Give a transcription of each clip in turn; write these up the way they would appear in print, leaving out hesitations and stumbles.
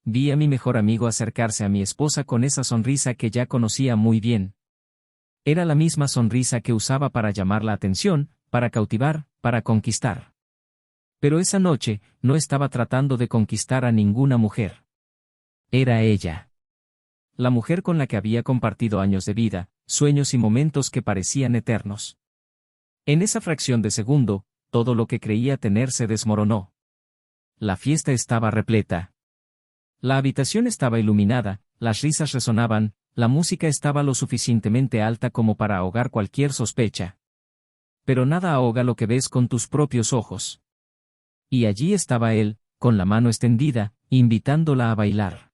vi a mi mejor amigo acercarse a mi esposa con esa sonrisa que ya conocía muy bien. Era la misma sonrisa que usaba para llamar la atención, para cautivar, para conquistar. Pero esa noche, no estaba tratando de conquistar a ninguna mujer. Era ella. La mujer con la que había compartido años de vida, sueños y momentos que parecían eternos. En esa fracción de segundo, todo lo que creía tener se desmoronó. La fiesta estaba repleta. La habitación estaba iluminada, las risas resonaban, la música estaba lo suficientemente alta como para ahogar cualquier sospecha. Pero nada ahoga lo que ves con tus propios ojos. Y allí estaba él, con la mano extendida, invitándola a bailar.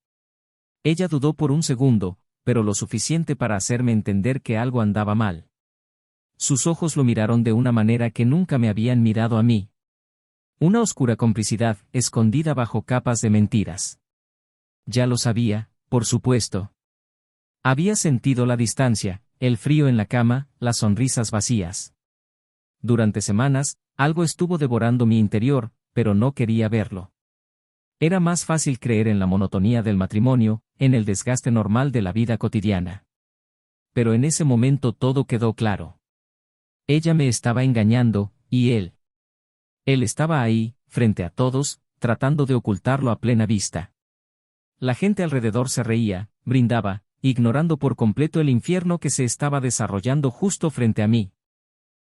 Ella dudó por un segundo, pero lo suficiente para hacerme entender que algo andaba mal. Sus ojos lo miraron de una manera que nunca me habían mirado a mí. Una oscura complicidad, escondida bajo capas de mentiras. Ya lo sabía, por supuesto. Había sentido la distancia, el frío en la cama, las sonrisas vacías. Durante semanas, algo estuvo devorando mi interior, pero no quería verlo. Era más fácil creer en la monotonía del matrimonio, en el desgaste normal de la vida cotidiana. Pero en ese momento todo quedó claro. Ella me estaba engañando, y él. Él estaba ahí, frente a todos, tratando de ocultarlo a plena vista. La gente alrededor se reía, brindaba, ignorando por completo el infierno que se estaba desarrollando justo frente a mí.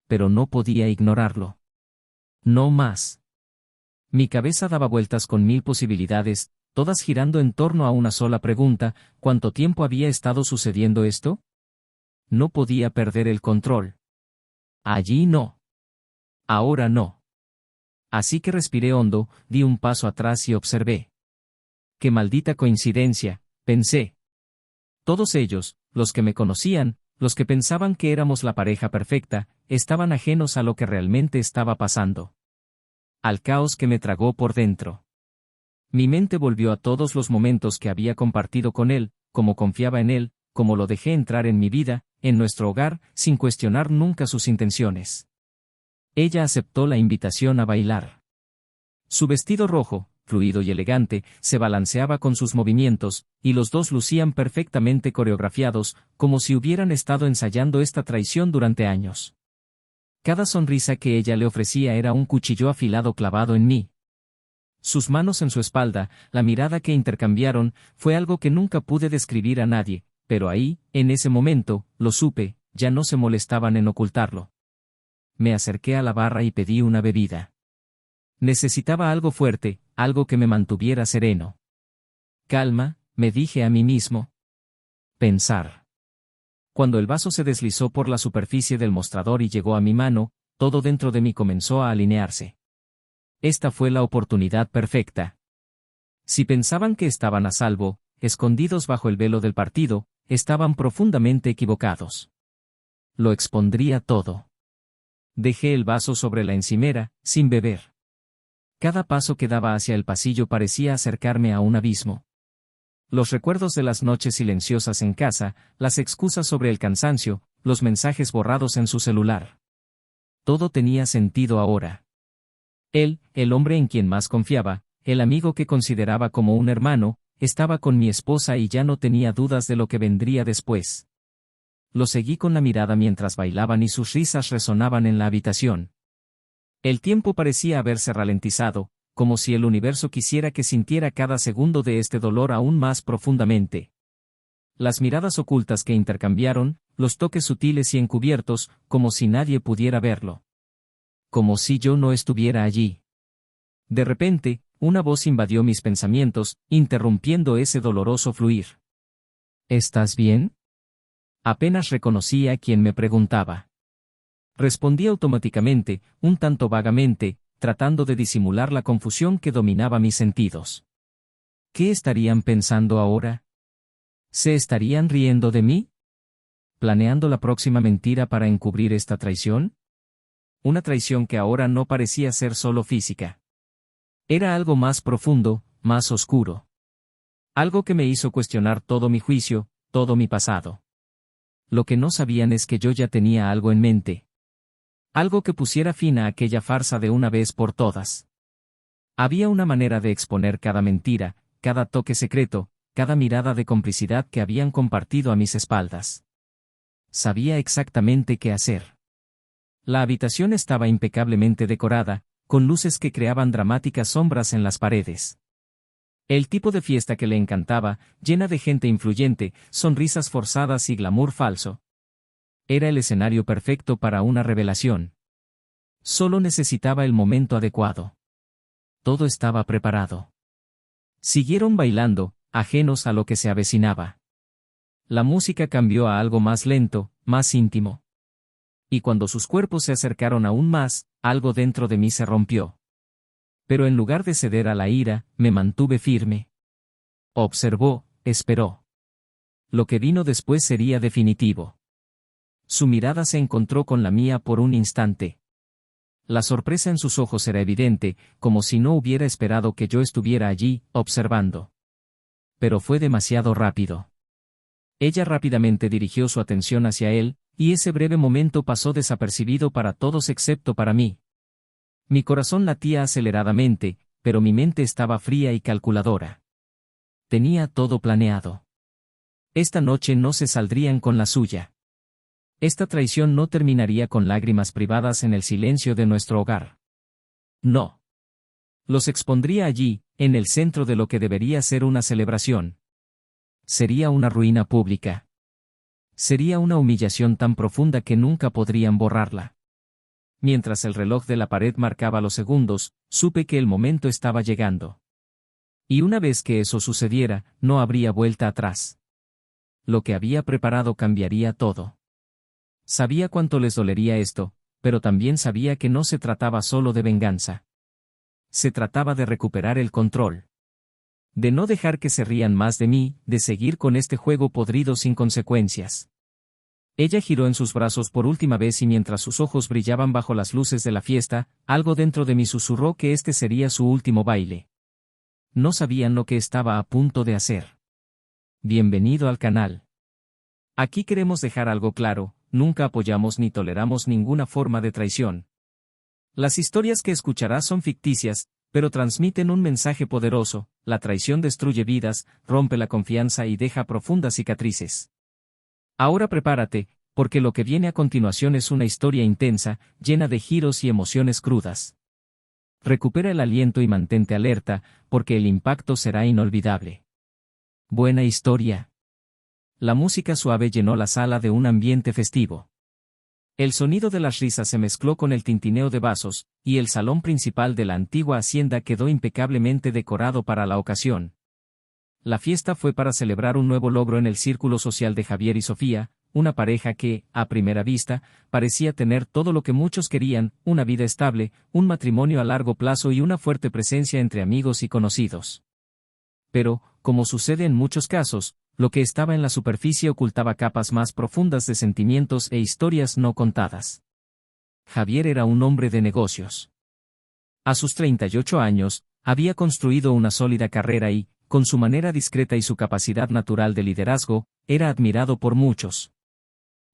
Pero no podía ignorarlo. No más. Mi cabeza daba vueltas con 1000 posibilidades, todas girando en torno a una sola pregunta: ¿cuánto tiempo había estado sucediendo esto? No podía perder el control. Allí no. Ahora no. Así que respiré hondo, di un paso atrás y observé. ¡Qué maldita coincidencia!, pensé. Todos ellos, los que me conocían, los que pensaban que éramos la pareja perfecta, estaban ajenos a lo que realmente estaba pasando. Al caos que me tragó por dentro. Mi mente volvió a todos los momentos que había compartido con él, cómo confiaba en él, cómo lo dejé entrar en mi vida, en nuestro hogar, sin cuestionar nunca sus intenciones. Ella aceptó la invitación a bailar. Su vestido rojo, fluido y elegante, se balanceaba con sus movimientos, y los dos lucían perfectamente coreografiados, como si hubieran estado ensayando esta traición durante años. Cada sonrisa que ella le ofrecía era un cuchillo afilado clavado en mí. Sus manos en su espalda, la mirada que intercambiaron, fue algo que nunca pude describir a nadie, pero ahí, en ese momento, lo supe, ya no se molestaban en ocultarlo. Me acerqué a la barra y pedí una bebida. Necesitaba algo fuerte, algo que me mantuviera sereno. Calma, me dije a mí mismo. Pensar. Cuando el vaso se deslizó por la superficie del mostrador y llegó a mi mano, todo dentro de mí comenzó a alinearse. Esta fue la oportunidad perfecta. Si pensaban que estaban a salvo, escondidos bajo el velo del partido, estaban profundamente equivocados. Lo expondría todo. Dejé el vaso sobre la encimera, sin beber. Cada paso que daba hacia el pasillo parecía acercarme a un abismo. Los recuerdos de las noches silenciosas en casa, las excusas sobre el cansancio, los mensajes borrados en su celular. Todo tenía sentido ahora. Él, el hombre en quien más confiaba, el amigo que consideraba como un hermano, estaba con mi esposa y ya no tenía dudas de lo que vendría después. Lo seguí con la mirada mientras bailaban y sus risas resonaban en la habitación. El tiempo parecía haberse ralentizado, como si el universo quisiera que sintiera cada segundo de este dolor aún más profundamente. Las miradas ocultas que intercambiaron, los toques sutiles y encubiertos, como si nadie pudiera verlo. Como si yo no estuviera allí. De repente, una voz invadió mis pensamientos, interrumpiendo ese doloroso fluir. ¿Estás bien? Apenas reconocí a quien me preguntaba. Respondí automáticamente, un tanto vagamente, tratando de disimular la confusión que dominaba mis sentidos. ¿Qué estarían pensando ahora? ¿Se estarían riendo de mí? ¿Planeando la próxima mentira para encubrir esta traición? Una traición que ahora no parecía ser solo física. Era algo más profundo, más oscuro. Algo que me hizo cuestionar todo mi juicio, todo mi pasado. Lo que no sabían es que yo ya tenía algo en mente. Algo que pusiera fin a aquella farsa de una vez por todas. Había una manera de exponer cada mentira, cada toque secreto, cada mirada de complicidad que habían compartido a mis espaldas. Sabía exactamente qué hacer. La habitación estaba impecablemente decorada, con luces que creaban dramáticas sombras en las paredes. El tipo de fiesta que le encantaba, llena de gente influyente, sonrisas forzadas y glamour falso. Era el escenario perfecto para una revelación. Solo necesitaba el momento adecuado. Todo estaba preparado. Siguieron bailando, ajenos a lo que se avecinaba. La música cambió a algo más lento, más íntimo. Y cuando sus cuerpos se acercaron aún más, algo dentro de mí se rompió. Pero en lugar de ceder a la ira, me mantuve firme. Observó, esperó. Lo que vino después sería definitivo. Su mirada se encontró con la mía por un instante. La sorpresa en sus ojos era evidente, como si no hubiera esperado que yo estuviera allí, observando. Pero fue demasiado rápido. Ella rápidamente dirigió su atención hacia él, y ese breve momento pasó desapercibido para todos excepto para mí. Mi corazón latía aceleradamente, pero mi mente estaba fría y calculadora. Tenía todo planeado. Esta noche no se saldrían con la suya. Esta traición no terminaría con lágrimas privadas en el silencio de nuestro hogar. No. Los expondría allí, en el centro de lo que debería ser una celebración. Sería una ruina pública. Sería una humillación tan profunda que nunca podrían borrarla. Mientras el reloj de la pared marcaba los segundos, supe que el momento estaba llegando. Y una vez que eso sucediera, no habría vuelta atrás. Lo que había preparado cambiaría todo. Sabía cuánto les dolería esto, pero también sabía que no se trataba solo de venganza. Se trataba de recuperar el control. De no dejar que se rían más de mí, de seguir con este juego podrido sin consecuencias. Ella giró en sus brazos por última vez y mientras sus ojos brillaban bajo las luces de la fiesta, algo dentro de mí susurró que este sería su último baile. No sabían lo que estaba a punto de hacer. Bienvenido al canal. Aquí queremos dejar algo claro, nunca apoyamos ni toleramos ninguna forma de traición. Las historias que escucharás son ficticias, pero transmiten un mensaje poderoso: la traición destruye vidas, rompe la confianza y deja profundas cicatrices. Ahora prepárate, porque lo que viene a continuación es una historia intensa, llena de giros y emociones crudas. Recupera el aliento y mantente alerta, porque el impacto será inolvidable. Buena historia. La música suave llenó la sala de un ambiente festivo. El sonido de las risas se mezcló con el tintineo de vasos, y el salón principal de la antigua hacienda quedó impecablemente decorado para la ocasión. La fiesta fue para celebrar un nuevo logro en el círculo social de Javier y Sofía, una pareja que, a primera vista, parecía tener todo lo que muchos querían: una vida estable, un matrimonio a largo plazo y una fuerte presencia entre amigos y conocidos. Pero, como sucede en muchos casos, lo que estaba en la superficie ocultaba capas más profundas de sentimientos e historias no contadas. Javier era un hombre de negocios. A sus 38 años, había construido una sólida carrera y, con su manera discreta y su capacidad natural de liderazgo, era admirado por muchos.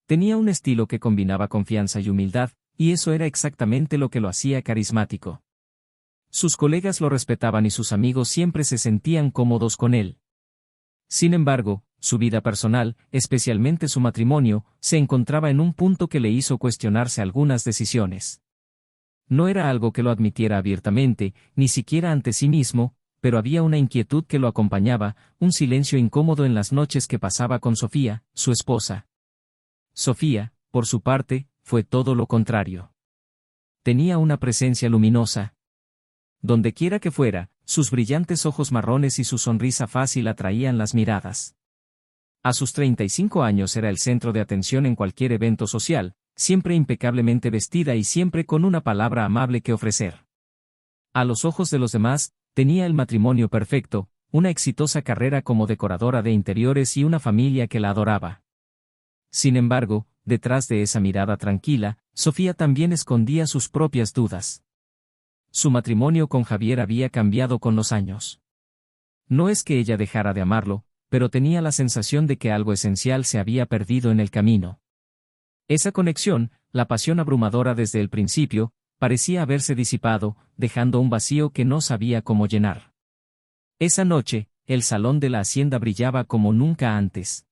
Tenía un estilo que combinaba confianza y humildad, y eso era exactamente lo que lo hacía carismático. Sus colegas lo respetaban y sus amigos siempre se sentían cómodos con él. Sin embargo, su vida personal, especialmente su matrimonio, se encontraba en un punto que le hizo cuestionarse algunas decisiones. No era algo que lo admitiera abiertamente, ni siquiera ante sí mismo, pero había una inquietud que lo acompañaba, un silencio incómodo en las noches que pasaba con Sofía, su esposa. Sofía, por su parte, fue todo lo contrario. Tenía una presencia luminosa. Donde quiera que fuera, sus brillantes ojos marrones y su sonrisa fácil atraían las miradas. A sus 35 años era el centro de atención en cualquier evento social, siempre impecablemente vestida y siempre con una palabra amable que ofrecer. A los ojos de los demás, tenía el matrimonio perfecto, una exitosa carrera como decoradora de interiores y una familia que la adoraba. Sin embargo, detrás de esa mirada tranquila, Sofía también escondía sus propias dudas. Su matrimonio con Javier había cambiado con los años. No es que ella dejara de amarlo, pero tenía la sensación de que algo esencial se había perdido en el camino. Esa conexión, la pasión abrumadora desde el principio, parecía haberse disipado, dejando un vacío que no sabía cómo llenar. Esa noche, el salón de la hacienda brillaba como nunca antes.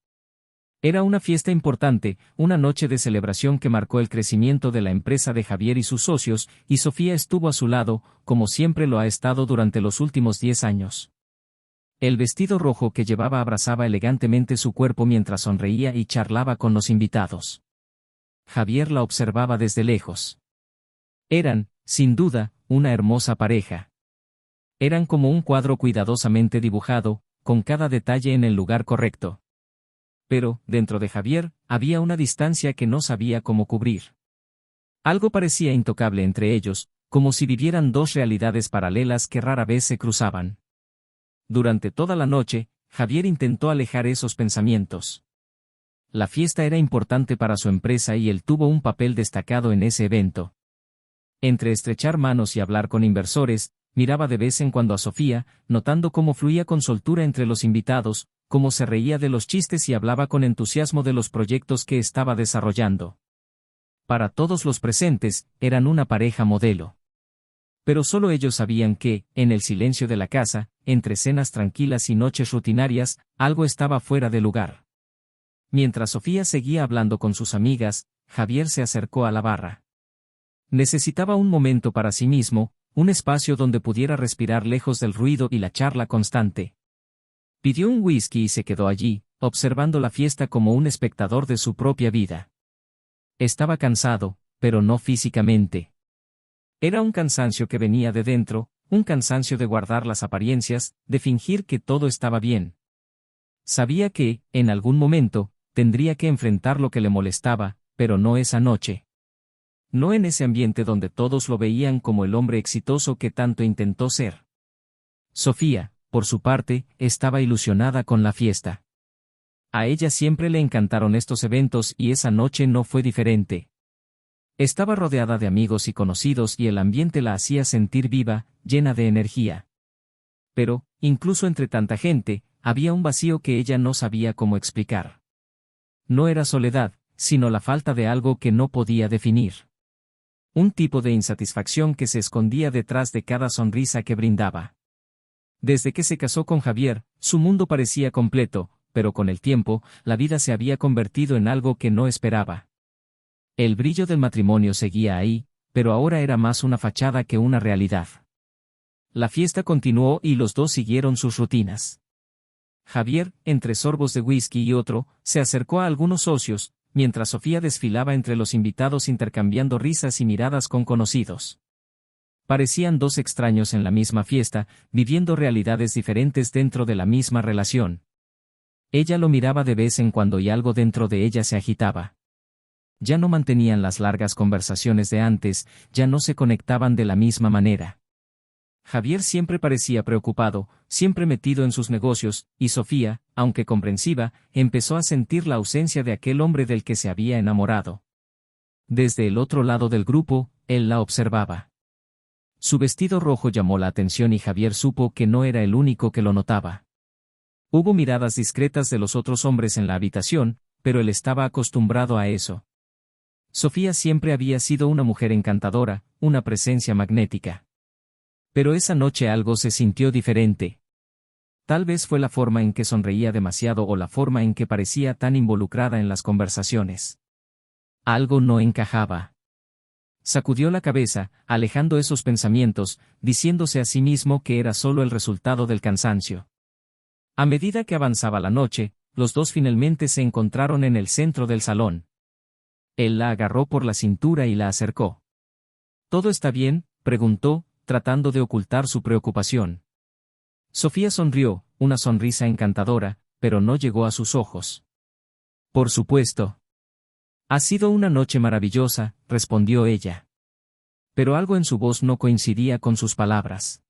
Era una fiesta importante, una noche de celebración que marcó el crecimiento de la empresa de Javier y sus socios, y Sofía estuvo a su lado, como siempre lo ha estado durante los últimos 10 años. El vestido rojo que llevaba abrazaba elegantemente su cuerpo mientras sonreía y charlaba con los invitados. Javier la observaba desde lejos. Eran, sin duda, una hermosa pareja. Eran como un cuadro cuidadosamente dibujado, con cada detalle en el lugar correcto. Pero, dentro de Javier, había una distancia que no sabía cómo cubrir. Algo parecía intocable entre ellos, como si vivieran dos realidades paralelas que rara vez se cruzaban. Durante toda la noche, Javier intentó alejar esos pensamientos. La fiesta era importante para su empresa y él tuvo un papel destacado en ese evento. Entre estrechar manos y hablar con inversores, miraba de vez en cuando a Sofía, notando cómo fluía con soltura entre los invitados, cómo se reía de los chistes y hablaba con entusiasmo de los proyectos que estaba desarrollando. Para todos los presentes, eran una pareja modelo. Pero solo ellos sabían que, en el silencio de la casa, entre cenas tranquilas y noches rutinarias, algo estaba fuera de lugar. Mientras Sofía seguía hablando con sus amigas, Javier se acercó a la barra. Necesitaba un momento para sí mismo, un espacio donde pudiera respirar lejos del ruido y la charla constante. Pidió un whisky y se quedó allí, observando la fiesta como un espectador de su propia vida. Estaba cansado, pero no físicamente. Era un cansancio que venía de dentro, un cansancio de guardar las apariencias, de fingir que todo estaba bien. Sabía que, en algún momento, tendría que enfrentar lo que le molestaba, pero no esa noche. No en ese ambiente donde todos lo veían como el hombre exitoso que tanto intentó ser. Sofía, por su parte, estaba ilusionada con la fiesta. A ella siempre le encantaron estos eventos y esa noche no fue diferente. Estaba rodeada de amigos y conocidos y el ambiente la hacía sentir viva, llena de energía. Pero, incluso entre tanta gente, había un vacío que ella no sabía cómo explicar. No era soledad, sino la falta de algo que no podía definir. Un tipo de insatisfacción que se escondía detrás de cada sonrisa que brindaba. Desde que se casó con Javier, su mundo parecía completo, pero con el tiempo, la vida se había convertido en algo que no esperaba. El brillo del matrimonio seguía ahí, pero ahora era más una fachada que una realidad. La fiesta continuó y los dos siguieron sus rutinas. Javier, entre sorbos de whisky y otro, se acercó a algunos socios, mientras Sofía desfilaba entre los invitados intercambiando risas y miradas con conocidos. Parecían dos extraños en la misma fiesta, viviendo realidades diferentes dentro de la misma relación. Ella lo miraba de vez en cuando y algo dentro de ella se agitaba. Ya no mantenían las largas conversaciones de antes, ya no se conectaban de la misma manera. Javier siempre parecía preocupado, siempre metido en sus negocios, y Sofía, aunque comprensiva, empezó a sentir la ausencia de aquel hombre del que se había enamorado. Desde el otro lado del grupo, él la observaba. Su vestido rojo llamó la atención y Javier supo que no era el único que lo notaba. Hubo miradas discretas de los otros hombres en la habitación, pero él estaba acostumbrado a eso. Sofía siempre había sido una mujer encantadora, una presencia magnética. Pero esa noche algo se sintió diferente. Tal vez fue la forma en que sonreía demasiado o la forma en que parecía tan involucrada en las conversaciones. Algo no encajaba. Sacudió la cabeza, alejando esos pensamientos, diciéndose a sí mismo que era solo el resultado del cansancio. A medida que avanzaba la noche, los dos finalmente se encontraron en el centro del salón. Él la agarró por la cintura y la acercó. ¿Todo está bien?, preguntó, tratando de ocultar su preocupación. Sofía sonrió, una sonrisa encantadora, pero no llegó a sus ojos. Por supuesto. Ha sido una noche maravillosa, respondió ella. Pero algo en su voz no coincidía con sus palabras.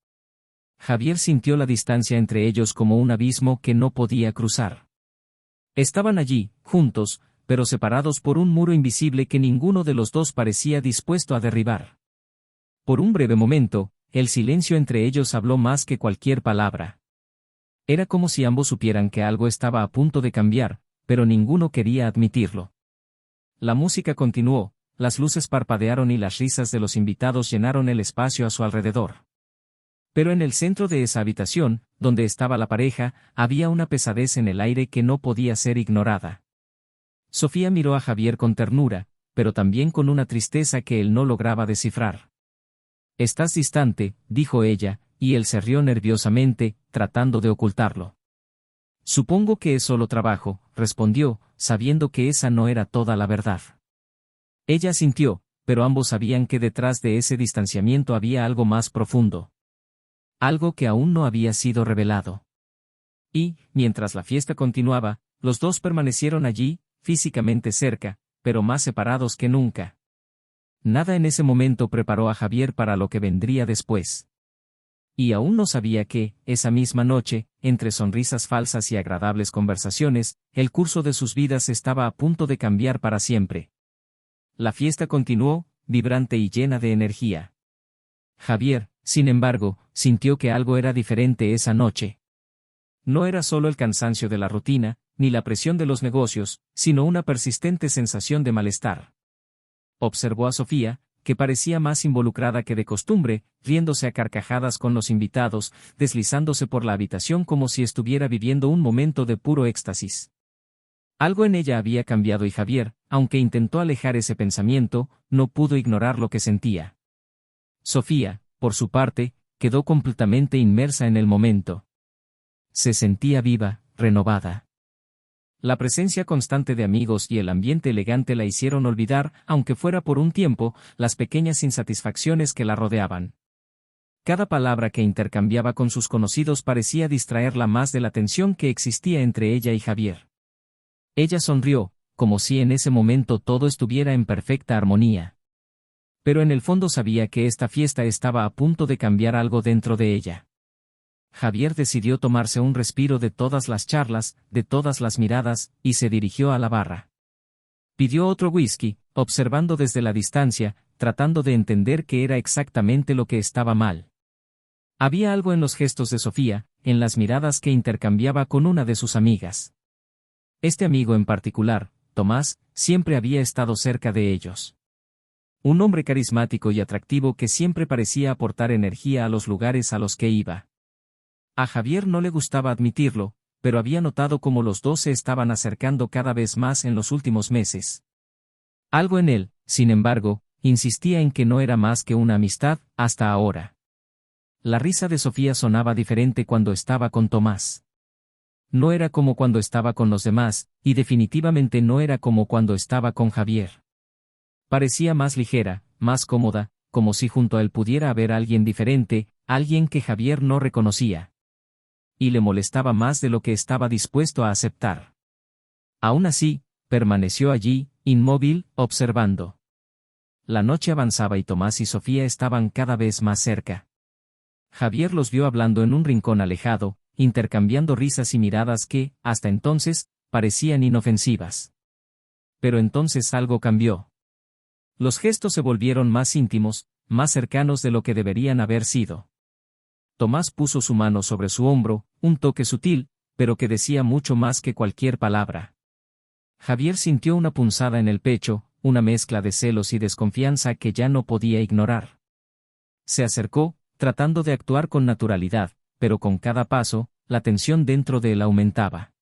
Javier sintió la distancia entre ellos como un abismo que no podía cruzar. Estaban allí, juntos, pero separados por un muro invisible que ninguno de los dos parecía dispuesto a derribar. Por un breve momento, el silencio entre ellos habló más que cualquier palabra. Era como si ambos supieran que algo estaba a punto de cambiar, pero ninguno quería admitirlo. La música continuó, las luces parpadearon y las risas de los invitados llenaron el espacio a su alrededor. Pero en el centro de esa habitación, donde estaba la pareja, había una pesadez en el aire que no podía ser ignorada. Sofía miró a Javier con ternura, pero también con una tristeza que él no lograba descifrar. «Estás distante», dijo ella, y él se rió nerviosamente, tratando de ocultarlo. «Supongo que es solo trabajo», respondió, sabiendo que esa no era toda la verdad. Ella asintió, pero ambos sabían que detrás de ese distanciamiento había algo más profundo. Algo que aún no había sido revelado. Y, mientras la fiesta continuaba, los dos permanecieron allí, físicamente cerca, pero más separados que nunca. Nada en ese momento preparó a Javier para lo que vendría después. Y aún no sabía que, esa misma noche, entre sonrisas falsas y agradables conversaciones, el curso de sus vidas estaba a punto de cambiar para siempre. La fiesta continuó, vibrante y llena de energía. Javier, sin embargo, sintió que algo era diferente esa noche. No era solo el cansancio de la rutina, ni la presión de los negocios, sino una persistente sensación de malestar. Observó a Sofía, que parecía más involucrada que de costumbre, riéndose a carcajadas con los invitados, deslizándose por la habitación como si estuviera viviendo un momento de puro éxtasis. Algo en ella había cambiado y Javier, aunque intentó alejar ese pensamiento, no pudo ignorar lo que sentía. Sofía, por su parte, quedó completamente inmersa en el momento. Se sentía viva, renovada. La presencia constante de amigos y el ambiente elegante la hicieron olvidar, aunque fuera por un tiempo, las pequeñas insatisfacciones que la rodeaban. Cada palabra que intercambiaba con sus conocidos parecía distraerla más de la tensión que existía entre ella y Javier. Ella sonrió, como si en ese momento todo estuviera en perfecta armonía. Pero en el fondo sabía que esta fiesta estaba a punto de cambiar algo dentro de ella. Javier decidió tomarse un respiro de todas las charlas, de todas las miradas, y se dirigió a la barra. Pidió otro whisky, observando desde la distancia, tratando de entender qué era exactamente lo que estaba mal. Había algo en los gestos de Sofía, en las miradas que intercambiaba con una de sus amigas. Este amigo en particular, Tomás, siempre había estado cerca de ellos. Un hombre carismático y atractivo que siempre parecía aportar energía a los lugares a los que iba. A Javier no le gustaba admitirlo, pero había notado cómo los dos se estaban acercando cada vez más en los últimos meses. Algo en él, sin embargo, insistía en que no era más que una amistad, hasta ahora. La risa de Sofía sonaba diferente cuando estaba con Tomás. No era como cuando estaba con los demás, y definitivamente no era como cuando estaba con Javier. Parecía más ligera, más cómoda, como si junto a él pudiera haber alguien diferente, alguien que Javier no reconocía. Y le molestaba más de lo que estaba dispuesto a aceptar. Aún así, permaneció allí, inmóvil, observando. La noche avanzaba y Tomás y Sofía estaban cada vez más cerca. Javier los vio hablando en un rincón alejado, intercambiando risas y miradas que, hasta entonces, parecían inofensivas. Pero entonces algo cambió. Los gestos se volvieron más íntimos, más cercanos de lo que deberían haber sido. Tomás puso su mano sobre su hombro, un toque sutil, pero que decía mucho más que cualquier palabra. Javier sintió una punzada en el pecho, una mezcla de celos y desconfianza que ya no podía ignorar. Se acercó, tratando de actuar con naturalidad, pero con cada paso, la tensión dentro de él aumentaba.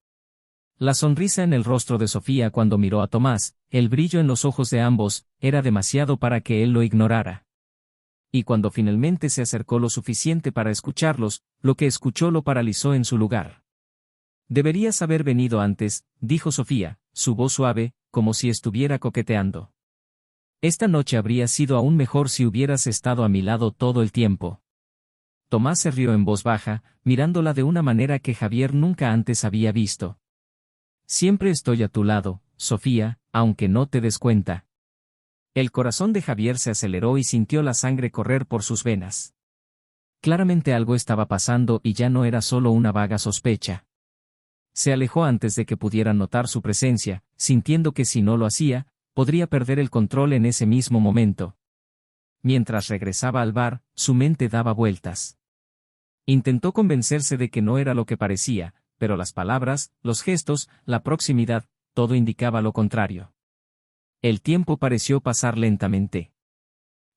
La sonrisa en el rostro de Sofía cuando miró a Tomás, el brillo en los ojos de ambos, era demasiado para que él lo ignorara. Y cuando finalmente se acercó lo suficiente para escucharlos, lo que escuchó lo paralizó en su lugar. «Deberías haber venido antes», dijo Sofía, su voz suave, como si estuviera coqueteando. «Esta noche habría sido aún mejor si hubieras estado a mi lado todo el tiempo». Tomás se rió en voz baja, mirándola de una manera que Javier nunca antes había visto. «Siempre estoy a tu lado, Sofía, aunque no te des cuenta». El corazón de Javier se aceleró y sintió la sangre correr por sus venas. Claramente algo estaba pasando y ya no era solo una vaga sospecha. Se alejó antes de que pudieran notar su presencia, sintiendo que si no lo hacía, podría perder el control en ese mismo momento. Mientras regresaba al bar, su mente daba vueltas. Intentó convencerse de que no era lo que parecía, pero las palabras, los gestos, la proximidad, todo indicaba lo contrario. El tiempo pareció pasar lentamente.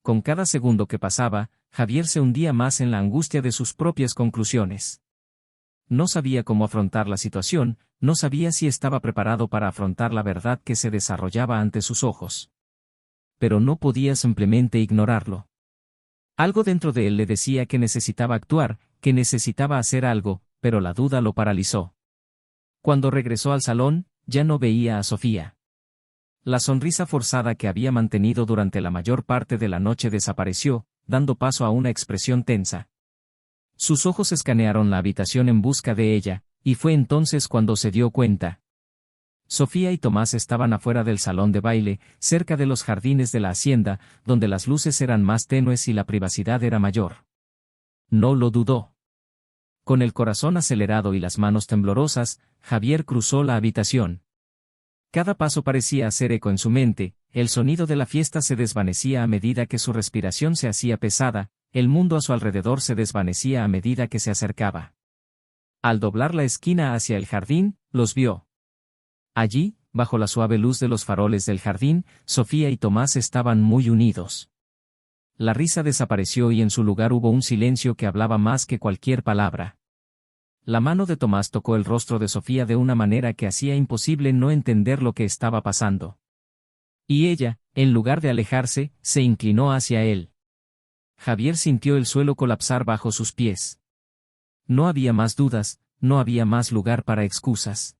Con cada segundo que pasaba, Javier se hundía más en la angustia de sus propias conclusiones. No sabía cómo afrontar la situación, no sabía si estaba preparado para afrontar la verdad que se desarrollaba ante sus ojos. Pero no podía simplemente ignorarlo. Algo dentro de él le decía que necesitaba actuar, que necesitaba hacer algo, pero la duda lo paralizó. Cuando regresó al salón, ya no veía a Sofía. La sonrisa forzada que había mantenido durante la mayor parte de la noche desapareció, dando paso a una expresión tensa. Sus ojos escanearon la habitación en busca de ella, y fue entonces cuando se dio cuenta. Sofía y Tomás estaban afuera del salón de baile, cerca de los jardines de la hacienda, donde las luces eran más tenues y la privacidad era mayor. No lo dudó. Con el corazón acelerado y las manos temblorosas, Javier cruzó la habitación. Cada paso parecía hacer eco en su mente, el sonido de la fiesta se desvanecía a medida que su respiración se hacía pesada, el mundo a su alrededor se desvanecía a medida que se acercaba. Al doblar la esquina hacia el jardín, los vio. Allí, bajo la suave luz de los faroles del jardín, Sofía y Tomás estaban muy unidos. La risa desapareció y en su lugar hubo un silencio que hablaba más que cualquier palabra. La mano de Tomás tocó el rostro de Sofía de una manera que hacía imposible no entender lo que estaba pasando. Y ella, en lugar de alejarse, se inclinó hacia él. Javier sintió el suelo colapsar bajo sus pies. No había más dudas, no había más lugar para excusas.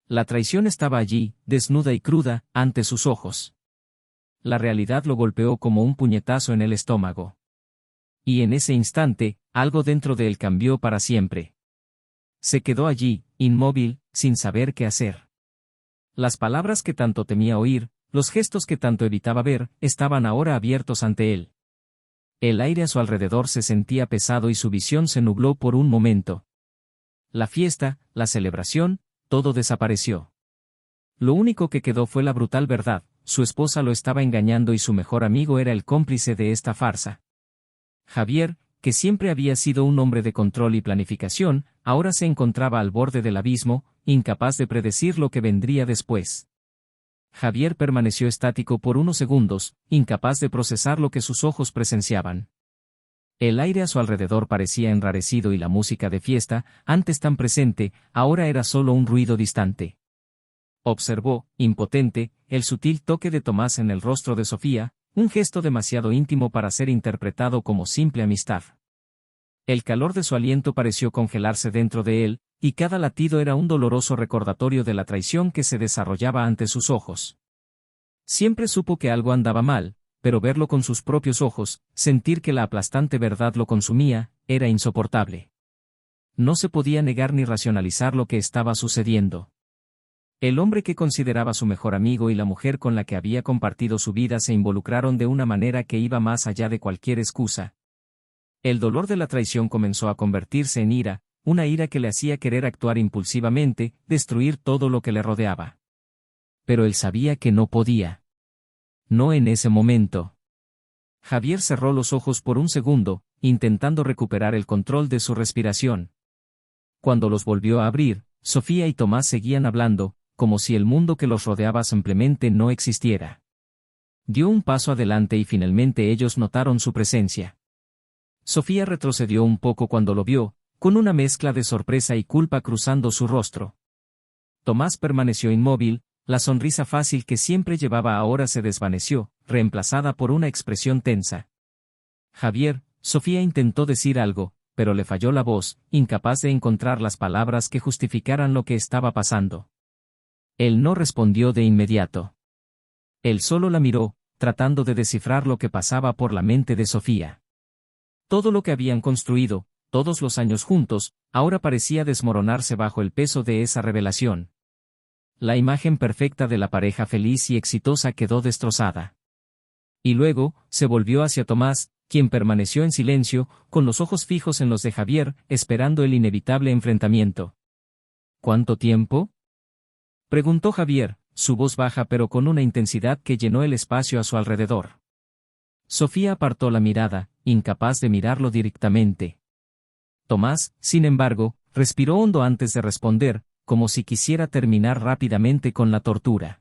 La traición estaba allí, desnuda y cruda, ante sus ojos. La realidad lo golpeó como un puñetazo en el estómago. Y en ese instante, algo dentro de él cambió para siempre. Se quedó allí, inmóvil, sin saber qué hacer. Las palabras que tanto temía oír, los gestos que tanto evitaba ver, estaban ahora abiertos ante él. El aire a su alrededor se sentía pesado y su visión se nubló por un momento. La fiesta, la celebración, todo desapareció. Lo único que quedó fue la brutal verdad, su esposa lo estaba engañando y su mejor amigo era el cómplice de esta farsa. Javier, que siempre había sido un hombre de control y planificación, ahora se encontraba al borde del abismo, incapaz de predecir lo que vendría después. Javier permaneció estático por unos segundos, incapaz de procesar lo que sus ojos presenciaban. El aire a su alrededor parecía enrarecido y la música de fiesta, antes tan presente, ahora era solo un ruido distante. Observó, impotente, el sutil toque de Tomás en el rostro de Sofía, un gesto demasiado íntimo para ser interpretado como simple amistad. El calor de su aliento pareció congelarse dentro de él, y cada latido era un doloroso recordatorio de la traición que se desarrollaba ante sus ojos. Siempre supo que algo andaba mal, pero verlo con sus propios ojos, sentir que la aplastante verdad lo consumía, era insoportable. No se podía negar ni racionalizar lo que estaba sucediendo. El hombre que consideraba su mejor amigo y la mujer con la que había compartido su vida se involucraron de una manera que iba más allá de cualquier excusa. El dolor de la traición comenzó a convertirse en ira, una ira que le hacía querer actuar impulsivamente, destruir todo lo que le rodeaba. Pero él sabía que no podía. No en ese momento. Javier cerró los ojos por un segundo, intentando recuperar el control de su respiración. Cuando los volvió a abrir, Sofía y Tomás seguían hablando, como si el mundo que los rodeaba simplemente no existiera. Dio un paso adelante y finalmente ellos notaron su presencia. Sofía retrocedió un poco cuando lo vio, con una mezcla de sorpresa y culpa cruzando su rostro. Tomás permaneció inmóvil, la sonrisa fácil que siempre llevaba ahora se desvaneció, reemplazada por una expresión tensa. Javier, Sofía intentó decir algo, pero le falló la voz, incapaz de encontrar las palabras que justificaran lo que estaba pasando. Él no respondió de inmediato. Él solo la miró, tratando de descifrar lo que pasaba por la mente de Sofía. Todo lo que habían construido, todos los años juntos, ahora parecía desmoronarse bajo el peso de esa revelación. La imagen perfecta de la pareja feliz y exitosa quedó destrozada. Y luego, se volvió hacia Tomás, quien permaneció en silencio, con los ojos fijos en los de Javier, esperando el inevitable enfrentamiento. ¿Cuánto tiempo?, preguntó Javier, su voz baja pero con una intensidad que llenó el espacio a su alrededor. Sofía apartó la mirada, incapaz de mirarlo directamente. Tomás, sin embargo, respiró hondo antes de responder, como si quisiera terminar rápidamente con la tortura.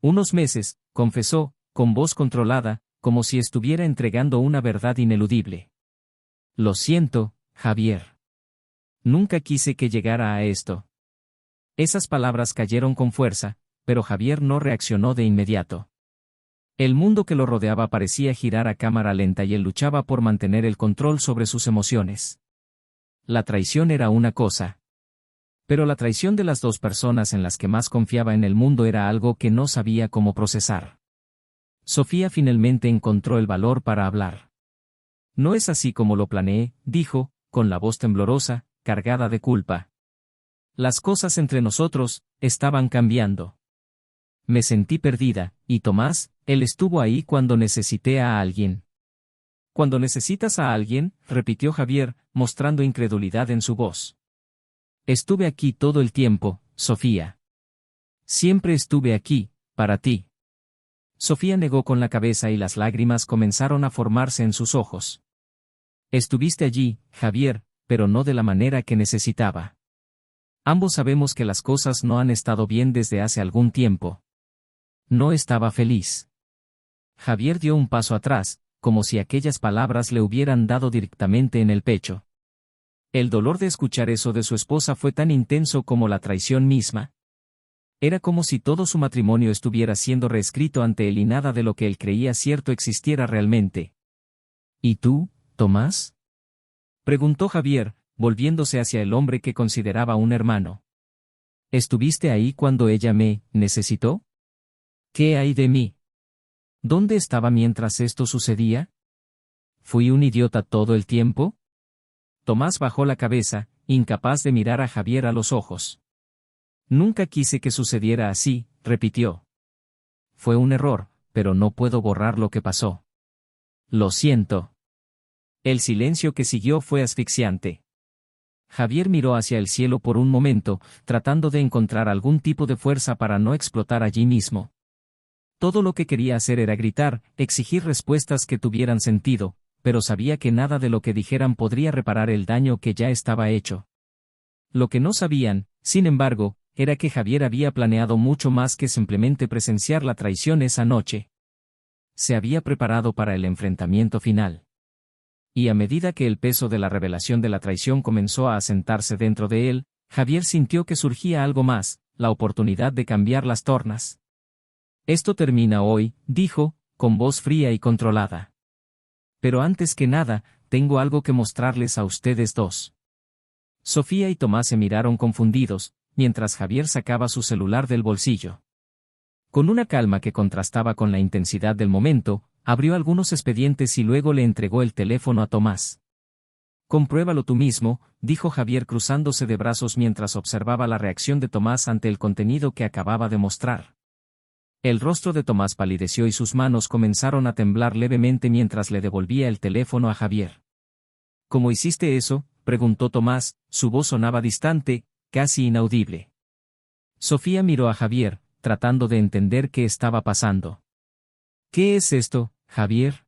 Unos meses, confesó, con voz controlada, como si estuviera entregando una verdad ineludible. Lo siento, Javier. Nunca quise que llegara a esto. Esas palabras cayeron con fuerza, pero Javier no reaccionó de inmediato. El mundo que lo rodeaba parecía girar a cámara lenta y él luchaba por mantener el control sobre sus emociones. La traición era una cosa. Pero la traición de las dos personas en las que más confiaba en el mundo era algo que no sabía cómo procesar. Sofía finalmente encontró el valor para hablar. No es así como lo planeé, dijo, con la voz temblorosa, cargada de culpa. Las cosas entre nosotros estaban cambiando. Me sentí perdida, y Tomás, él estuvo ahí cuando necesité a alguien. Cuando necesitas a alguien, repitió Javier, mostrando incredulidad en su voz. Estuve aquí todo el tiempo, Sofía. Siempre estuve aquí, para ti. Sofía negó con la cabeza y las lágrimas comenzaron a formarse en sus ojos. Estuviste allí, Javier, pero no de la manera que necesitaba. Ambos sabemos que las cosas no han estado bien desde hace algún tiempo. No estaba feliz. Javier dio un paso atrás, como si aquellas palabras le hubieran dado directamente en el pecho. El dolor de escuchar eso de su esposa fue tan intenso como la traición misma. Era como si todo su matrimonio estuviera siendo reescrito ante él y nada de lo que él creía cierto existiera realmente. ¿Y tú, Tomás? Preguntó Javier, volviéndose hacia el hombre que consideraba un hermano. ¿Estuviste ahí cuando ella me necesitó? ¿Qué hay de mí? ¿Dónde estaba mientras esto sucedía? ¿Fui un idiota todo el tiempo? Tomás bajó la cabeza, incapaz de mirar a Javier a los ojos. Nunca quise que sucediera así, repitió. Fue un error, pero no puedo borrar lo que pasó. Lo siento. El silencio que siguió fue asfixiante. Javier miró hacia el cielo por un momento, tratando de encontrar algún tipo de fuerza para no explotar allí mismo. Todo lo que quería hacer era gritar, exigir respuestas que tuvieran sentido, pero sabía que nada de lo que dijeran podría reparar el daño que ya estaba hecho. Lo que no sabían, sin embargo, era que Javier había planeado mucho más que simplemente presenciar la traición esa noche. Se había preparado para el enfrentamiento final. Y a medida que el peso de la revelación de la traición comenzó a asentarse dentro de él, Javier sintió que surgía algo más, la oportunidad de cambiar las tornas. Esto termina hoy, dijo, con voz fría y controlada. Pero antes que nada, tengo algo que mostrarles a ustedes dos. Sofía y Tomás se miraron confundidos, mientras Javier sacaba su celular del bolsillo. Con una calma que contrastaba con la intensidad del momento, abrió algunos expedientes y luego le entregó el teléfono a Tomás. Compruébalo tú mismo, dijo Javier cruzándose de brazos mientras observaba la reacción de Tomás ante el contenido que acababa de mostrar. El rostro de Tomás palideció y sus manos comenzaron a temblar levemente mientras le devolvía el teléfono a Javier. ¿Cómo hiciste eso?, preguntó Tomás, su voz sonaba distante, casi inaudible. Sofía miró a Javier, tratando de entender qué estaba pasando. ¿Qué es esto, Javier?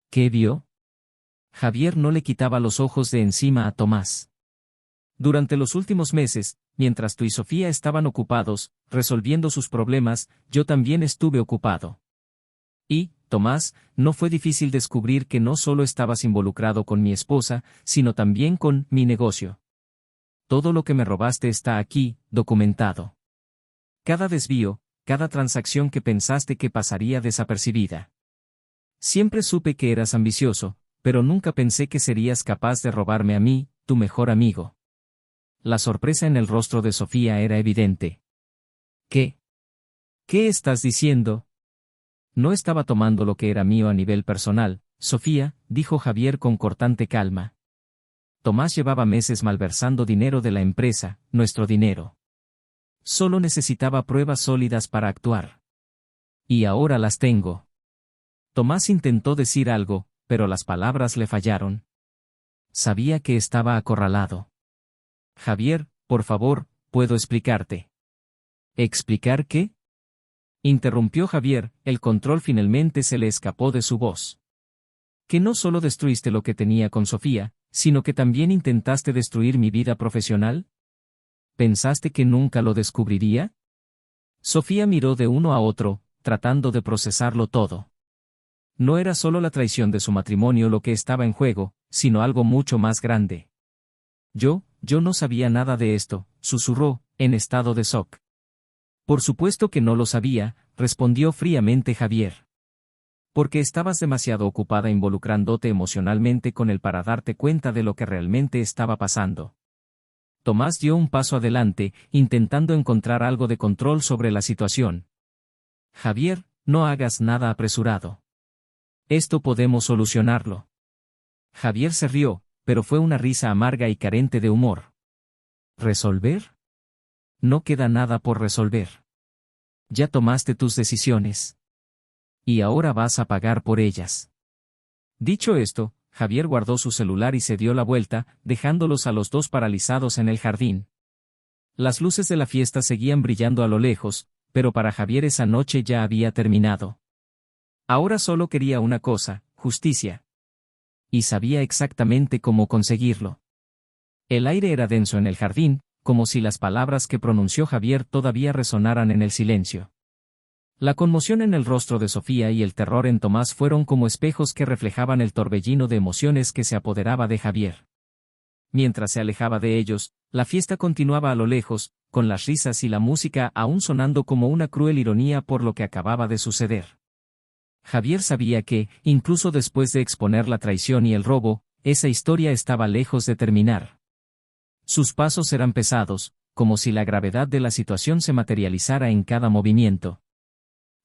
¿Qué vio? Javier no le quitaba los ojos de encima a Tomás. Durante los últimos meses, mientras tú y Sofía estaban ocupados, resolviendo sus problemas, yo también estuve ocupado. Y, Tomás, no fue difícil descubrir que no solo estabas involucrado con mi esposa, sino también con mi negocio. Todo lo que me robaste está aquí, documentado. Cada desvío, cada transacción que pensaste que pasaría desapercibida. Siempre supe que eras ambicioso, pero nunca pensé que serías capaz de robarme a mí, tu mejor amigo. La sorpresa en el rostro de Sofía era evidente. ¿Qué? ¿Qué estás diciendo? No estaba tomando lo que era mío a nivel personal, Sofía, dijo Javier con cortante calma. Tomás llevaba meses malversando dinero de la empresa, nuestro dinero. Solo necesitaba pruebas sólidas para actuar. Y ahora las tengo. Tomás intentó decir algo, pero las palabras le fallaron. Sabía que estaba acorralado. Javier, por favor, ¿puedo explicarte? ¿Explicar qué? Interrumpió Javier, el control finalmente se le escapó de su voz. Que no solo destruiste lo que tenía con Sofía, sino que también intentaste destruir mi vida profesional. ¿Pensaste que nunca lo descubriría? Sofía miró de uno a otro, tratando de procesarlo todo. No era solo la traición de su matrimonio lo que estaba en juego, sino algo mucho más grande. Yo no sabía nada de esto, susurró, en estado de shock. Por supuesto que no lo sabía, respondió fríamente Javier. Porque estabas demasiado ocupada involucrándote emocionalmente con él para darte cuenta de lo que realmente estaba pasando. Tomás dio un paso adelante, intentando encontrar algo de control sobre la situación. Javier, no hagas nada apresurado. Esto podemos solucionarlo. Javier se rió, pero fue una risa amarga y carente de humor. ¿Resolver? No queda nada por resolver. Ya tomaste tus decisiones. Y ahora vas a pagar por ellas. Dicho esto, Javier guardó su celular y se dio la vuelta, dejándolos a los dos paralizados en el jardín. Las luces de la fiesta seguían brillando a lo lejos, pero para Javier esa noche ya había terminado. Ahora solo quería una cosa, justicia. Y sabía exactamente cómo conseguirlo. El aire era denso en el jardín, como si las palabras que pronunció Javier todavía resonaran en el silencio. La conmoción en el rostro de Sofía y el terror en Tomás fueron como espejos que reflejaban el torbellino de emociones que se apoderaba de Javier. Mientras se alejaba de ellos, la fiesta continuaba a lo lejos, con las risas y la música aún sonando como una cruel ironía por lo que acababa de suceder. Javier sabía que, incluso después de exponer la traición y el robo, esa historia estaba lejos de terminar. Sus pasos eran pesados, como si la gravedad de la situación se materializara en cada movimiento.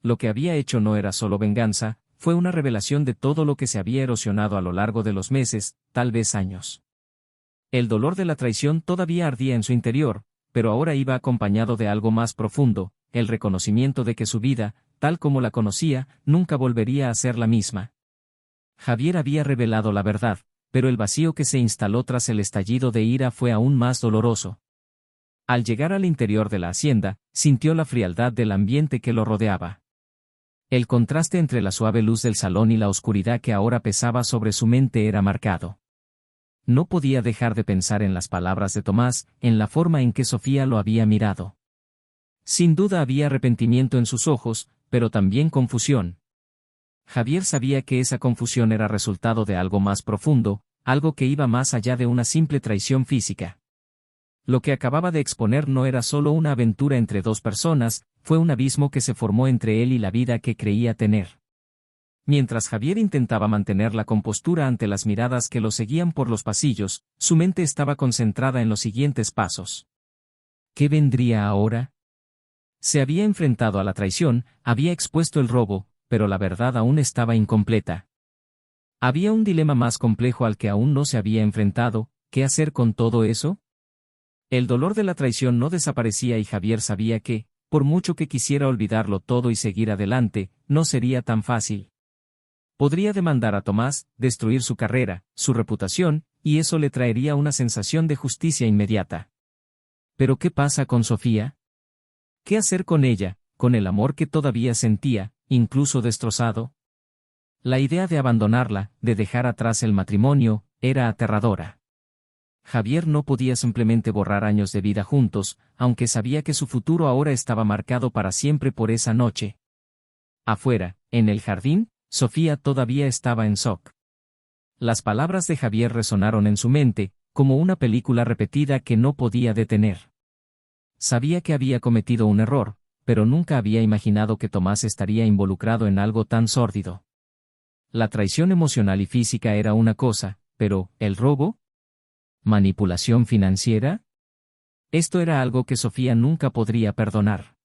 Lo que había hecho no era solo venganza, fue una revelación de todo lo que se había erosionado a lo largo de los meses, tal vez años. El dolor de la traición todavía ardía en su interior, pero ahora iba acompañado de algo más profundo, el reconocimiento de que su vida, tal como la conocía, nunca volvería a ser la misma. Javier había revelado la verdad, pero el vacío que se instaló tras el estallido de ira fue aún más doloroso. Al llegar al interior de la hacienda, sintió la frialdad del ambiente que lo rodeaba. El contraste entre la suave luz del salón y la oscuridad que ahora pesaba sobre su mente era marcado. No podía dejar de pensar en las palabras de Tomás, en la forma en que Sofía lo había mirado. Sin duda había arrepentimiento en sus ojos, pero también confusión. Javier sabía que esa confusión era resultado de algo más profundo, algo que iba más allá de una simple traición física. Lo que acababa de exponer no era solo una aventura entre dos personas, fue un abismo que se formó entre él y la vida que creía tener. Mientras Javier intentaba mantener la compostura ante las miradas que lo seguían por los pasillos, su mente estaba concentrada en los siguientes pasos. ¿Qué vendría ahora? Se había enfrentado a la traición, había expuesto el robo, pero la verdad aún estaba incompleta. Había un dilema más complejo al que aún no se había enfrentado, ¿qué hacer con todo eso? El dolor de la traición no desaparecía y Javier sabía que, por mucho que quisiera olvidarlo todo y seguir adelante, no sería tan fácil. Podría demandar a Tomás, destruir su carrera, su reputación, y eso le traería una sensación de justicia inmediata. ¿Pero qué pasa con Sofía? ¿Qué hacer con ella, con el amor que todavía sentía, incluso destrozado? La idea de abandonarla, de dejar atrás el matrimonio, era aterradora. Javier no podía simplemente borrar años de vida juntos, aunque sabía que su futuro ahora estaba marcado para siempre por esa noche. Afuera, en el jardín, Sofía todavía estaba en shock. Las palabras de Javier resonaron en su mente, como una película repetida que no podía detener. Sabía que había cometido un error, pero nunca había imaginado que Tomás estaría involucrado en algo tan sórdido. La traición emocional y física era una cosa, pero, ¿el robo? ¿Manipulación financiera? Esto era algo que Sofía nunca podría perdonar.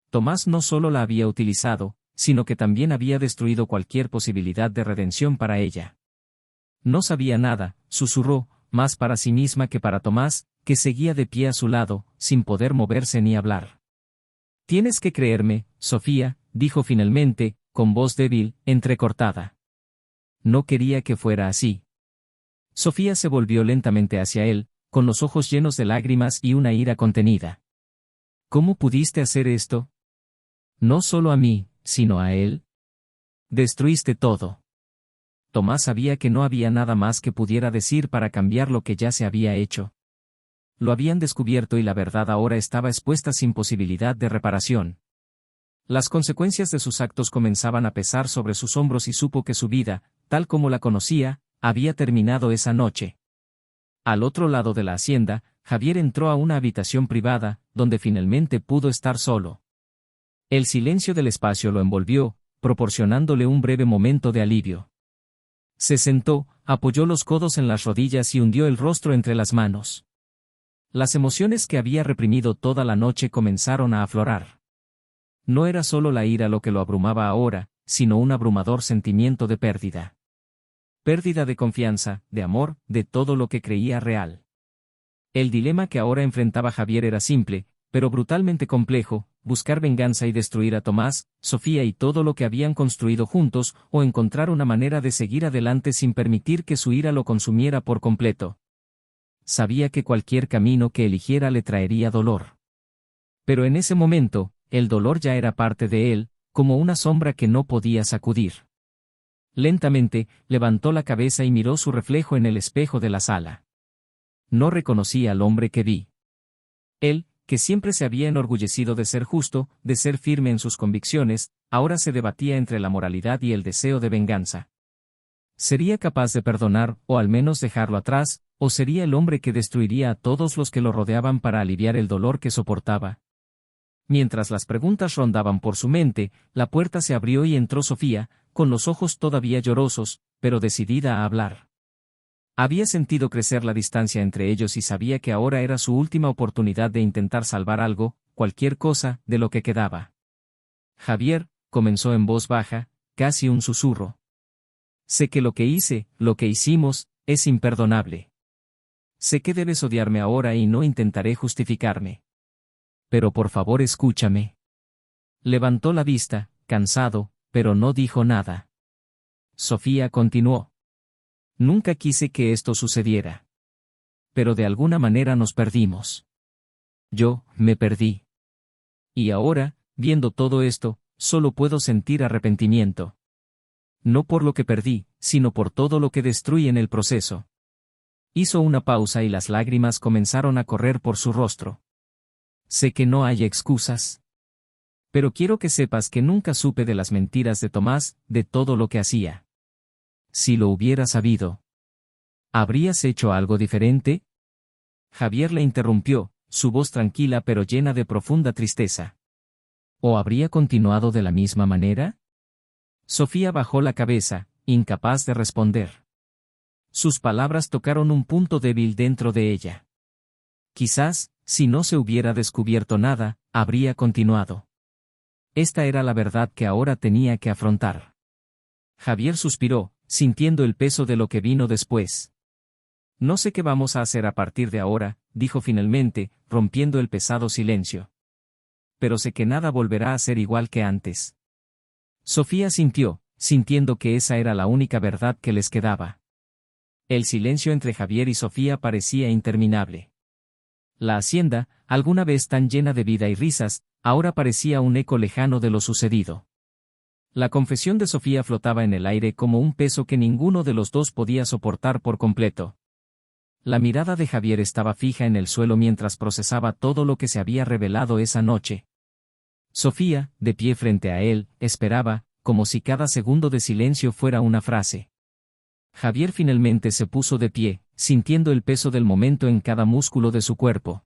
Tomás no solo la había utilizado, sino que también había destruido cualquier posibilidad de redención para ella. No sabía nada, susurró, más para sí misma que para Tomás, que seguía de pie a su lado, sin poder moverse ni hablar. Tienes que creerme, Sofía, dijo finalmente, con voz débil, entrecortada. No quería que fuera así. Sofía se volvió lentamente hacia él, con los ojos llenos de lágrimas y una ira contenida. ¿Cómo pudiste hacer esto? No solo a mí, sino a él. Destruiste todo. Tomás sabía que no había nada más que pudiera decir para cambiar lo que ya se había hecho. Lo habían descubierto y la verdad ahora estaba expuesta sin posibilidad de reparación. Las consecuencias de sus actos comenzaban a pesar sobre sus hombros y supo que su vida, tal como la conocía, había terminado esa noche. Al otro lado de la hacienda, Javier entró a una habitación privada, donde finalmente pudo estar solo. El silencio del espacio lo envolvió, proporcionándole un breve momento de alivio. Se sentó, apoyó los codos en las rodillas y hundió el rostro entre las manos. Las emociones que había reprimido toda la noche comenzaron a aflorar. No era solo la ira lo que lo abrumaba ahora, sino un abrumador sentimiento de pérdida. Pérdida de confianza, de amor, de todo lo que creía real. El dilema que ahora enfrentaba Javier era simple, pero brutalmente complejo: buscar venganza y destruir a Tomás, Sofía y todo lo que habían construido juntos, o encontrar una manera de seguir adelante sin permitir que su ira lo consumiera por completo. Sabía que cualquier camino que eligiera le traería dolor. Pero en ese momento, el dolor ya era parte de él, como una sombra que no podía sacudir. Lentamente, levantó la cabeza y miró su reflejo en el espejo de la sala. No reconocía al hombre que vi. Él, que siempre se había enorgullecido de ser justo, de ser firme en sus convicciones, ahora se debatía entre la moralidad y el deseo de venganza. ¿Sería capaz de perdonar, o al menos dejarlo atrás, o sería el hombre que destruiría a todos los que lo rodeaban para aliviar el dolor que soportaba? Mientras las preguntas rondaban por su mente, la puerta se abrió y entró Sofía, con los ojos todavía llorosos, pero decidida a hablar. Había sentido crecer la distancia entre ellos y sabía que ahora era su última oportunidad de intentar salvar algo, cualquier cosa, de lo que quedaba. Javier, comenzó en voz baja, casi un susurro. Sé que lo que hice, lo que hicimos, es imperdonable. Sé que debes odiarme ahora y no intentaré justificarme. Pero por favor escúchame. Levantó la vista, cansado, pero no dijo nada. Sofía continuó. Nunca quise que esto sucediera. Pero de alguna manera nos perdimos. Yo, me perdí. Y ahora, viendo todo esto, solo puedo sentir arrepentimiento. No por lo que perdí, sino por todo lo que destruí en el proceso. Hizo una pausa y las lágrimas comenzaron a correr por su rostro. Sé que no hay excusas. Pero quiero que sepas que nunca supe de las mentiras de Tomás, de todo lo que hacía. Si lo hubiera sabido. ¿Habrías hecho algo diferente? Javier le interrumpió, su voz tranquila pero llena de profunda tristeza. ¿O habría continuado de la misma manera? Sofía bajó la cabeza, incapaz de responder. Sus palabras tocaron un punto débil dentro de ella. Quizás, si no se hubiera descubierto nada, habría continuado. Esta era la verdad que ahora tenía que afrontar. Javier suspiró, sintiendo el peso de lo que vino después. No sé qué vamos a hacer a partir de ahora, dijo finalmente, rompiendo el pesado silencio. Pero sé que nada volverá a ser igual que antes. Sofía sintió, sintiendo que esa era la única verdad que les quedaba. El silencio entre Javier y Sofía parecía interminable. La hacienda, alguna vez tan llena de vida y risas, ahora parecía un eco lejano de lo sucedido. La confesión de Sofía flotaba en el aire como un peso que ninguno de los dos podía soportar por completo. La mirada de Javier estaba fija en el suelo mientras procesaba todo lo que se había revelado esa noche. Sofía, de pie frente a él, esperaba, como si cada segundo de silencio fuera una frase. Javier finalmente se puso de pie, sintiendo el peso del momento en cada músculo de su cuerpo.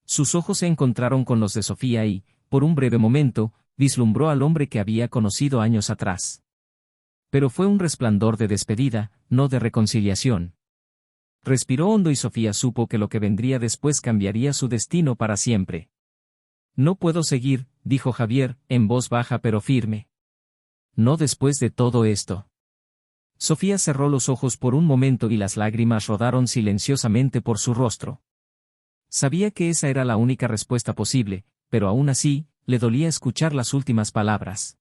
Sus ojos se encontraron con los de Sofía y, por un breve momento, vislumbró al hombre que había conocido años atrás. Pero fue un resplandor de despedida, no de reconciliación. Respiró hondo y Sofía supo que lo que vendría después cambiaría su destino para siempre. No puedo seguir, dijo Javier, en voz baja pero firme. No después de todo esto. Sofía cerró los ojos por un momento y las lágrimas rodaron silenciosamente por su rostro. Sabía que esa era la única respuesta posible, pero aún así, le dolía escuchar las últimas palabras.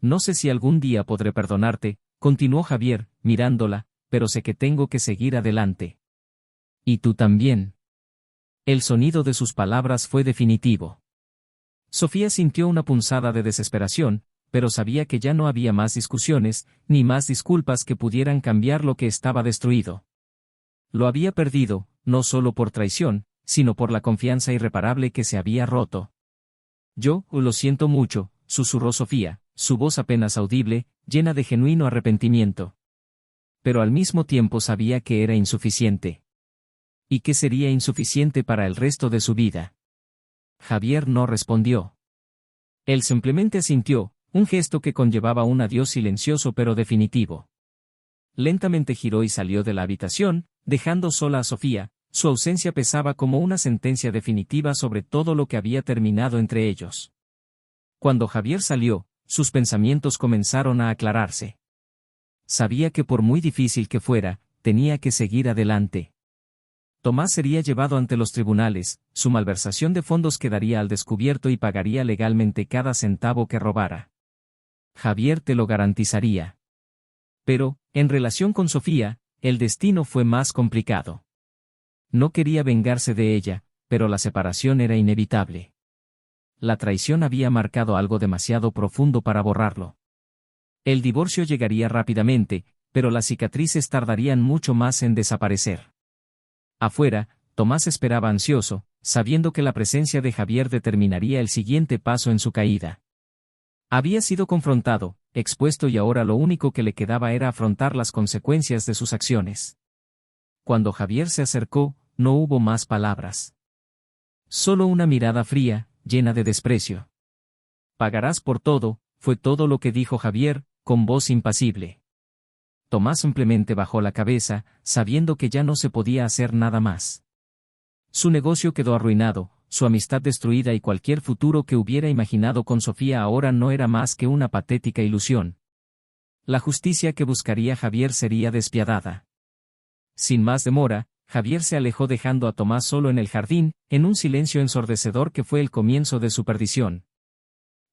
No sé si algún día podré perdonarte, continuó Javier, mirándola, pero sé que tengo que seguir adelante. Y tú también. El sonido de sus palabras fue definitivo. Sofía sintió una punzada de desesperación, pero sabía que ya no había más discusiones, ni más disculpas que pudieran cambiar lo que estaba destruido. Lo había perdido, no solo por traición, sino por la confianza irreparable que se había roto. Yo, lo siento mucho, susurró Sofía, su voz apenas audible, llena de genuino arrepentimiento. Pero al mismo tiempo sabía que era insuficiente. Y que sería insuficiente para el resto de su vida. Javier no respondió. Él simplemente asintió, un gesto que conllevaba un adiós silencioso pero definitivo. Lentamente giró y salió de la habitación, dejando sola a Sofía. Su ausencia pesaba como una sentencia definitiva sobre todo lo que había terminado entre ellos. Cuando Javier salió, sus pensamientos comenzaron a aclararse. Sabía que por muy difícil que fuera, tenía que seguir adelante. Tomás sería llevado ante los tribunales, su malversación de fondos quedaría al descubierto y pagaría legalmente cada centavo que robara. Javier te lo garantizaría. Pero, en relación con Sofía, el destino fue más complicado. No quería vengarse de ella, pero la separación era inevitable. La traición había marcado algo demasiado profundo para borrarlo. El divorcio llegaría rápidamente, pero las cicatrices tardarían mucho más en desaparecer. Afuera, Tomás esperaba ansioso, sabiendo que la presencia de Javier determinaría el siguiente paso en su caída. Había sido confrontado, expuesto y ahora lo único que le quedaba era afrontar las consecuencias de sus acciones. Cuando Javier se acercó, no hubo más palabras. Solo una mirada fría, llena de desprecio. Pagarás por todo, fue todo lo que dijo Javier, con voz impasible. Tomás simplemente bajó la cabeza, sabiendo que ya no se podía hacer nada más. Su negocio quedó arruinado, su amistad destruida y cualquier futuro que hubiera imaginado con Sofía ahora no era más que una patética ilusión. La justicia que buscaría Javier sería despiadada. Sin más demora, Javier se alejó dejando a Tomás solo en el jardín, en un silencio ensordecedor que fue el comienzo de su perdición.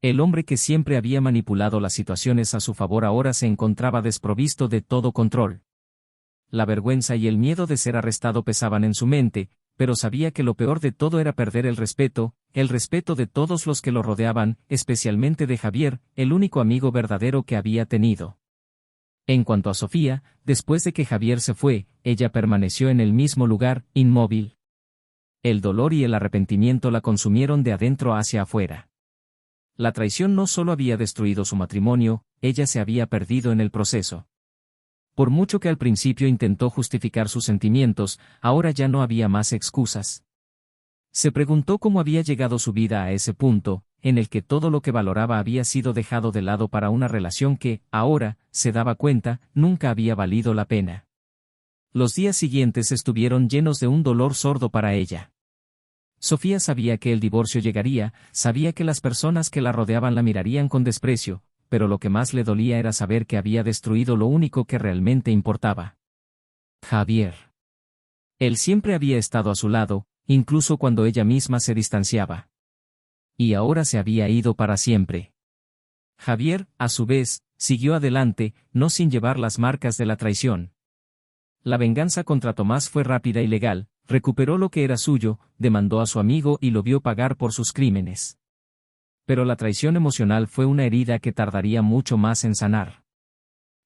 El hombre que siempre había manipulado las situaciones a su favor ahora se encontraba desprovisto de todo control. La vergüenza y el miedo de ser arrestado pesaban en su mente, pero sabía que lo peor de todo era perder el respeto de todos los que lo rodeaban, especialmente de Javier, el único amigo verdadero que había tenido. En cuanto a Sofía, después de que Javier se fue, ella permaneció en el mismo lugar, inmóvil. El dolor y el arrepentimiento la consumieron de adentro hacia afuera. La traición no solo había destruido su matrimonio, ella se había perdido en el proceso. Por mucho que al principio intentó justificar sus sentimientos, ahora ya no había más excusas. Se preguntó cómo había llegado su vida a ese punto, en el que todo lo que valoraba había sido dejado de lado para una relación que, ahora, se daba cuenta, nunca había valido la pena. Los días siguientes estuvieron llenos de un dolor sordo para ella. Sofía sabía que el divorcio llegaría, sabía que las personas que la rodeaban la mirarían con desprecio, pero lo que más le dolía era saber que había destruido lo único que realmente importaba. Javier. Él siempre había estado a su lado, incluso cuando ella misma se distanciaba. Y ahora se había ido para siempre. Javier, a su vez, siguió adelante, no sin llevar las marcas de la traición. La venganza contra Tomás fue rápida y legal, recuperó lo que era suyo, demandó a su amigo y lo vio pagar por sus crímenes. Pero la traición emocional fue una herida que tardaría mucho más en sanar.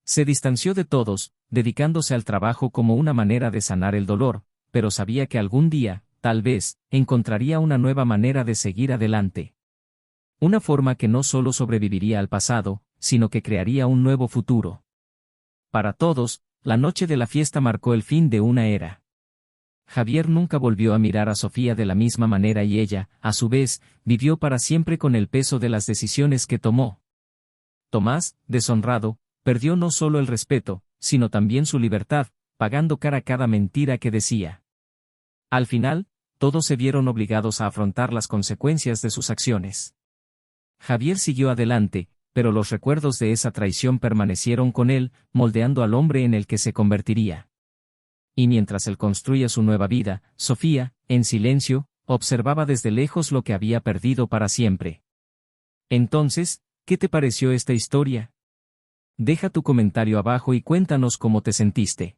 Se distanció de todos, dedicándose al trabajo como una manera de sanar el dolor, pero sabía que algún día, tal vez, encontraría una nueva manera de seguir adelante. Una forma que no solo sobreviviría al pasado, sino que crearía un nuevo futuro. Para todos, la noche de la fiesta marcó el fin de una era. Javier nunca volvió a mirar a Sofía de la misma manera y ella, a su vez, vivió para siempre con el peso de las decisiones que tomó. Tomás, deshonrado, perdió no solo el respeto, sino también su libertad, pagando cara cada mentira que decía. Al final, todos se vieron obligados a afrontar las consecuencias de sus acciones. Javier siguió adelante, pero los recuerdos de esa traición permanecieron con él, moldeando al hombre en el que se convertiría. Y mientras él construía su nueva vida, Sofía, en silencio, observaba desde lejos lo que había perdido para siempre. Entonces, ¿qué te pareció esta historia? Deja tu comentario abajo y cuéntanos cómo te sentiste.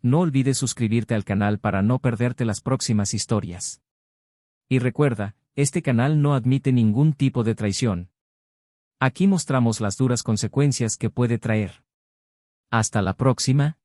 No olvides suscribirte al canal para no perderte las próximas historias. Y recuerda, este canal no admite ningún tipo de traición. Aquí mostramos las duras consecuencias que puede traer. Hasta la próxima.